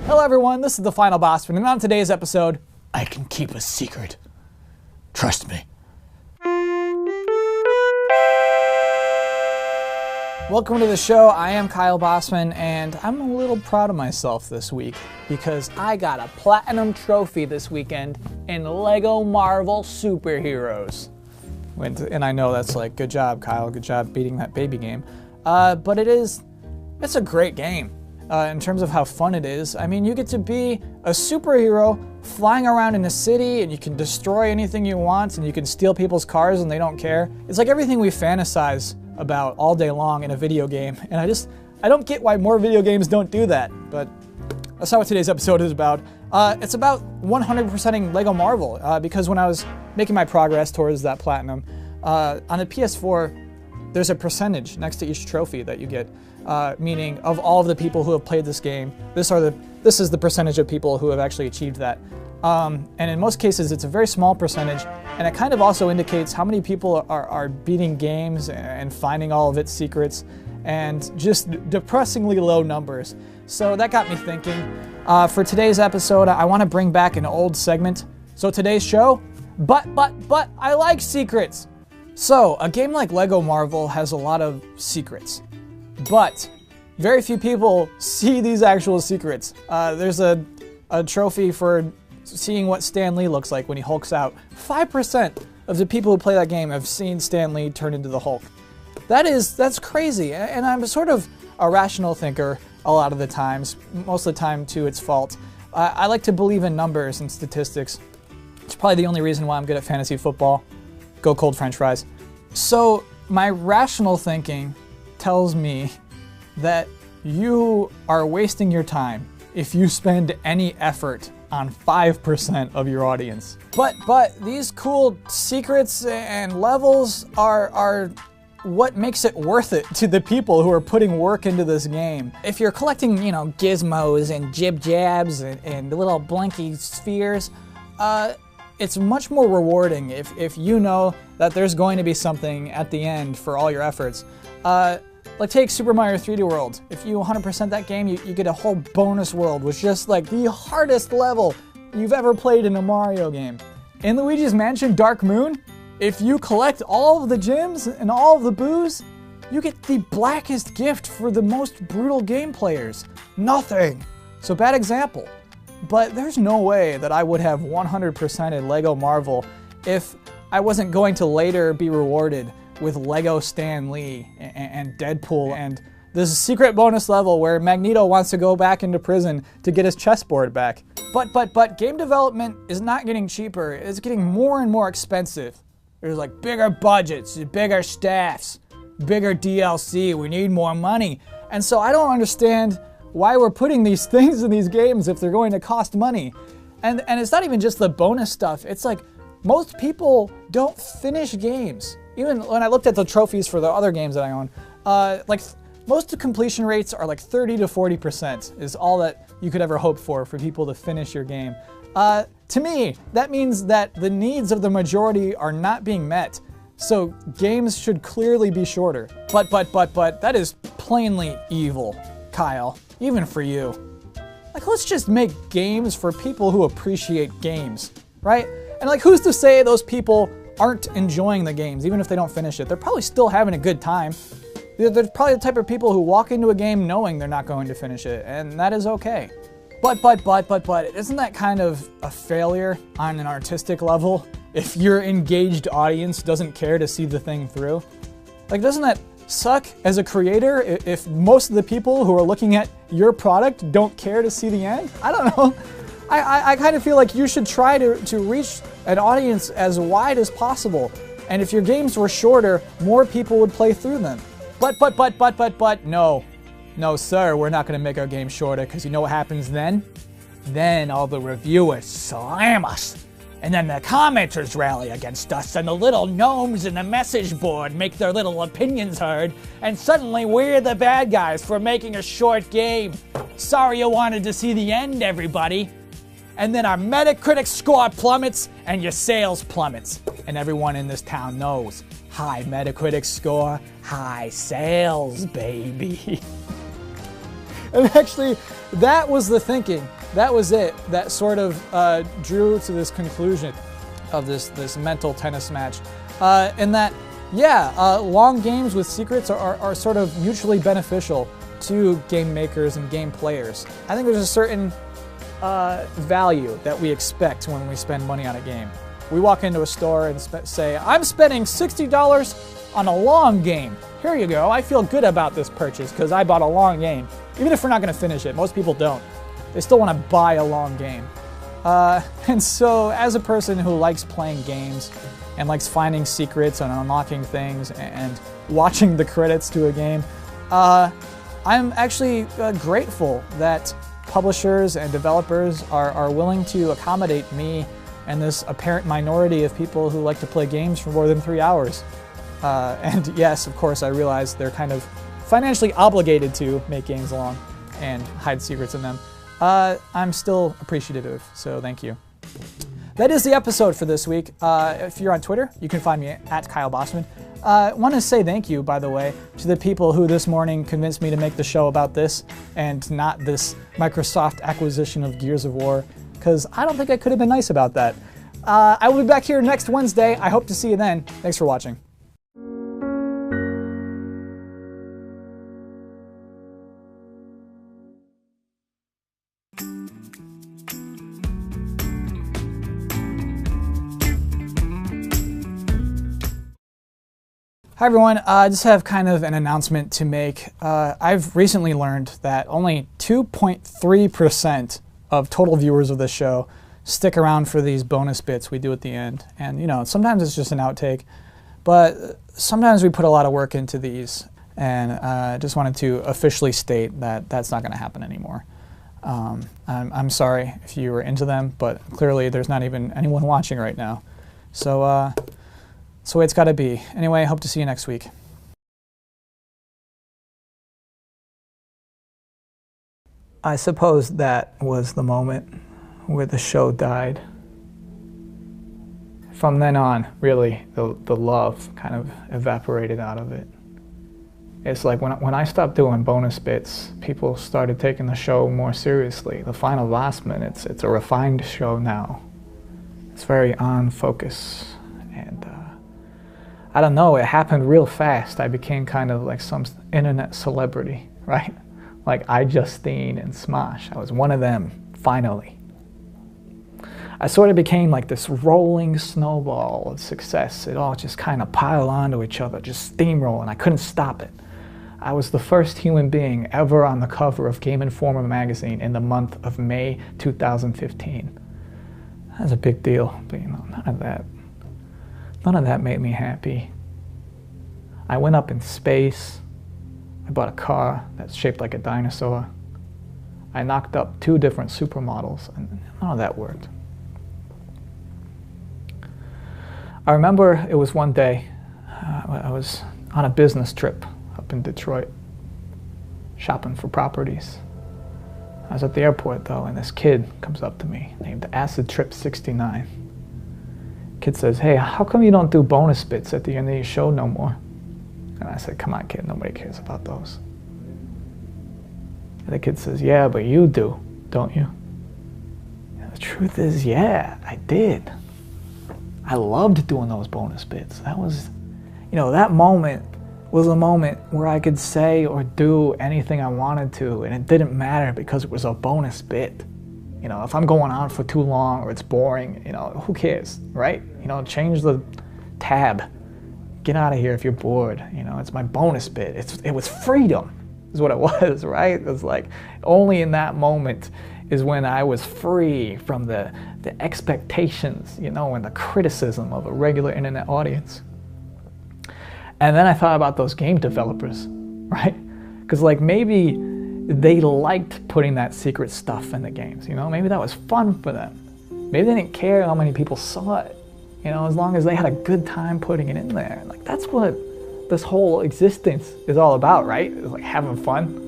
Hello everyone, this is the final Bosman, and on today's episode, I can keep a secret. Trust me. Welcome to the show. I am Kyle Bosman, and I'm a little proud of myself this week because I got a platinum trophy this weekend in Lego Marvel Superheroes. And I know that's like, good job, Kyle, good job beating that baby game. But it's a great game. In terms of how fun it is. I mean, you get to be a superhero flying around in a city, and you can destroy anything you want, and you can steal people's cars and they don't care. It's like everything we fantasize about all day long in a video game, and I don't get why more video games don't do that, but that's not what today's episode is about. It's about 100%ing Lego Marvel, because when I was making my progress towards that platinum, on the PS4, there's a percentage next to each trophy that you get. Meaning of all of the people who have played this game, this is the percentage of people who have actually achieved that. And in most cases, it's a very small percentage, and it kind of also indicates how many people are beating games and finding all of its secrets, and just depressingly low numbers. So that got me thinking. For today's episode, I want to bring back an old segment. So today's show, but I like secrets. So a game like Lego Marvel has a lot of secrets. But very few people see these actual secrets. There's a trophy for seeing what Stan Lee looks like when he hulks out. 5% of the people who play that game have seen Stan Lee turn into the Hulk. That's crazy. And I'm sort of a rational thinker a lot of the times. Most of the time to its fault. I like to believe in numbers and statistics. It's probably the only reason why I'm good at fantasy football. Go cold French fries. So my rational thinking tells me that you are wasting your time if you spend any effort on 5% of your audience. But these cool secrets and levels are what makes it worth it to the people who are putting work into this game. If you're collecting, gizmos and jib-jabs and little blinky spheres, it's much more rewarding if you know that there's going to be something at the end for all your efforts. Like take Super Mario 3D World. If you 100% that game, you get a whole bonus world, which is just like the hardest level you've ever played in a Mario game. In Luigi's Mansion Dark Moon, if you collect all of the gems and all of the boos, you get the blackest gift for the most brutal game players. Nothing. So bad example. But there's no way that I would have 100%ed Lego Marvel if I wasn't going to later be rewarded with Lego Stan Lee and Deadpool and this secret bonus level where Magneto wants to go back into prison to get his chessboard back. But game development is not getting cheaper, it's getting more and more expensive. There's like bigger budgets, bigger staffs, bigger DLC, we need more money. And so I don't understand why we're putting these things in these games if they're going to cost money. And it's not even just the bonus stuff, it's like most people don't finish games. Even when I looked at the trophies for the other games that I own, most of the completion rates are like 30 to 40% is all that you could ever hope for people to finish your game. To me, that means that the needs of the majority are not being met. So games should clearly be shorter. But that is plainly evil, Kyle, even for you. Like, let's just make games for people who appreciate games, right? And like, who's to say those people aren't enjoying the games, even if they don't finish it? They're probably still having a good time. They're probably the type of people who walk into a game knowing they're not going to finish it, and that is okay. But, isn't that kind of a failure on an artistic level if your engaged audience doesn't care to see the thing through? Like, doesn't that suck as a creator if most of the people who are looking at your product don't care to see the end? I don't know. I kind of feel like you should try to reach an audience as wide as possible. And if your games were shorter, more people would play through them. But, no. No, sir, we're not going to make our game shorter, because you know what happens then? Then all the reviewers slam us. And then the commenters rally against us, and the little gnomes in the message board make their little opinions heard, and suddenly we're the bad guys for making a short game. Sorry you wanted to see the end, everybody. And then our Metacritic score plummets, and your sales plummets. And everyone in this town knows, high Metacritic score, high sales, baby. And actually, that was the thinking. That was it. That sort of drew to this conclusion of this mental tennis match. In that, yeah, long games with secrets are sort of mutually beneficial to game makers and game players. I think there's a certain value that we expect when we spend money on a game. We walk into a store and say, I'm spending $60 on a long game. Here you go. I feel good about this purchase because I bought a long game. Even if we're not going to finish it, most people don't. They still want to buy a long game. And so as a person who likes playing games and likes finding secrets and unlocking things and watching the credits to a game, I'm actually grateful that publishers and developers are willing to accommodate me and this apparent minority of people who like to play games for more than 3 hours. And yes, of course, I realize they're kind of financially obligated to make games long and hide secrets in them. I'm still appreciative, so thank you. That is the episode for this week. If you're on Twitter, you can find me at Kyle Bosman. I want to say thank you, by the way, to the people who this morning convinced me to make the show about this and not this Microsoft acquisition of Gears of War, because I don't think I could have been nice about that. I will be back here next Wednesday. I hope to see you then. Thanks for watching. Hi everyone, I just have kind of an announcement to make. I've recently learned that only 2.3% of total viewers of this show stick around for these bonus bits we do at the end. And you know, sometimes it's just an outtake, but sometimes we put a lot of work into these. And I just wanted to officially state that that's not going to happen anymore. I'm sorry if you were into them, but clearly there's not even anyone watching right now. So, that's the way it's got to be. Anyway, I hope to see you next week. I suppose that was the moment where the show died. From then on, really, the love kind of evaporated out of it. It's like when I stopped doing bonus bits, people started taking the show more seriously. The final Bosman, it's a refined show now. It's very on focus, and I don't know, it happened real fast. I became kind of like some internet celebrity, right? Like iJustine and Smosh. I was one of them, finally. I sort of became like this rolling snowball of success. It all just kind of piled onto each other, just steamrolling. I couldn't stop it. I was the first human being ever on the cover of Game Informer magazine in the month of May 2015. That was a big deal, but you know, none of that made me happy. I went up in space. I bought a car that's shaped like a dinosaur. I knocked up 2 different supermodels, and none of that worked. I remember it was one day, I was on a business trip up in Detroit, shopping for properties. I was at the airport though, and this kid comes up to me named Acid Trip 69. Kid says, hey, how come you don't do bonus bits at the end of your show no more? And I said, come on kid, nobody cares about those. And the kid says, yeah, but you do, don't you? And the truth is, yeah, I did. I loved doing those bonus bits. That was, you know, that moment was a moment where I could say or do anything I wanted to, and it didn't matter because it was a bonus bit. You know, if I'm going on for too long or it's boring, you know, who cares, right? You know, change the tab. Get out of here if you're bored. You know, it's my bonus bit. It was freedom, is what it was, right? It was like, only in that moment is when I was free from the expectations, you know, and the criticism of a regular internet audience. And then I thought about those game developers, right? Because like maybe they liked putting that secret stuff in the games, you know? Maybe that was fun for them. Maybe they didn't care how many people saw it, you know, as long as they had a good time putting it in there. Like that's what this whole existence is all about, right? It's like having fun.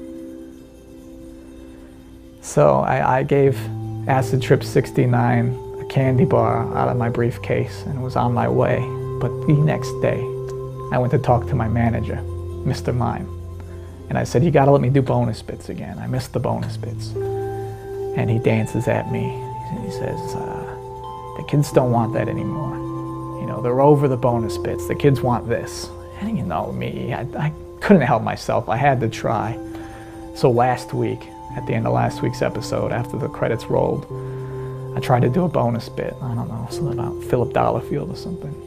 So I gave Acid Trip 69 a candy bar out of my briefcase and was on my way. But the next day, I went to talk to my manager, Mr. Mime. And I said, you gotta let me do bonus bits again. I missed the bonus bits. And he dances at me. He says, the kids don't want that anymore. You know, they're over the bonus bits. The kids want this. And you know me, I couldn't help myself. I had to try. So last week, at the end of last week's episode, after the credits rolled, I tried to do a bonus bit. I don't know, something about Philip Dollarfield or something.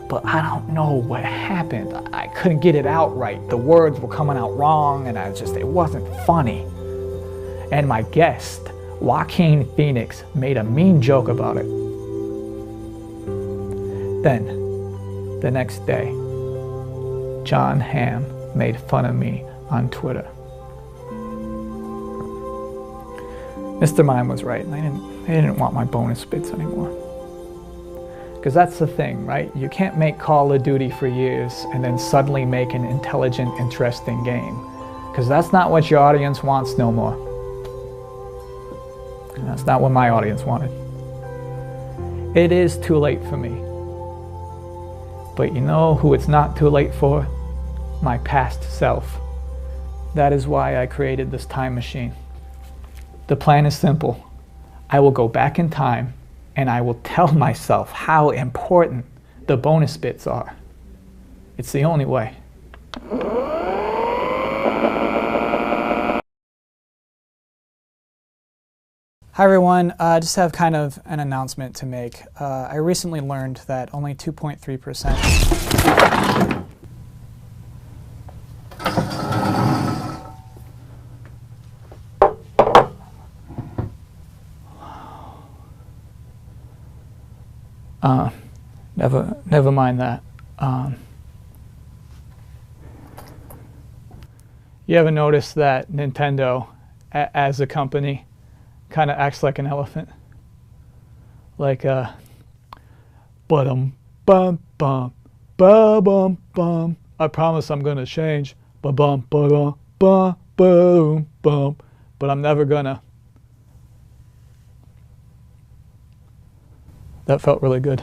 But I don't know what happened. I couldn't get it out right. The words were coming out wrong, and it wasn't funny. And my guest, Joaquin Phoenix, made a mean joke about it. Then, the next day, John Hamm made fun of me on Twitter. Mr. Mime was right. They didn't want my bonus bits anymore. Because that's the thing, right? You can't make Call of Duty for years and then suddenly make an intelligent, interesting game. Because that's not what your audience wants no more. And that's not what my audience wanted. It is too late for me. But you know who it's not too late for? My past self. That is why I created this time machine. The plan is simple. I will go back in time and I will tell myself how important the bonus bits are. It's the only way. Hi everyone, I just have kind of an announcement to make. I recently learned that only 2.3% Never mind that. You ever notice that Nintendo, as a company, kind of acts like an elephant? Like, bum bum bum bum bum. I promise I'm gonna change. Bum bum bum bum boom bum. But I'm never gonna. That felt really good.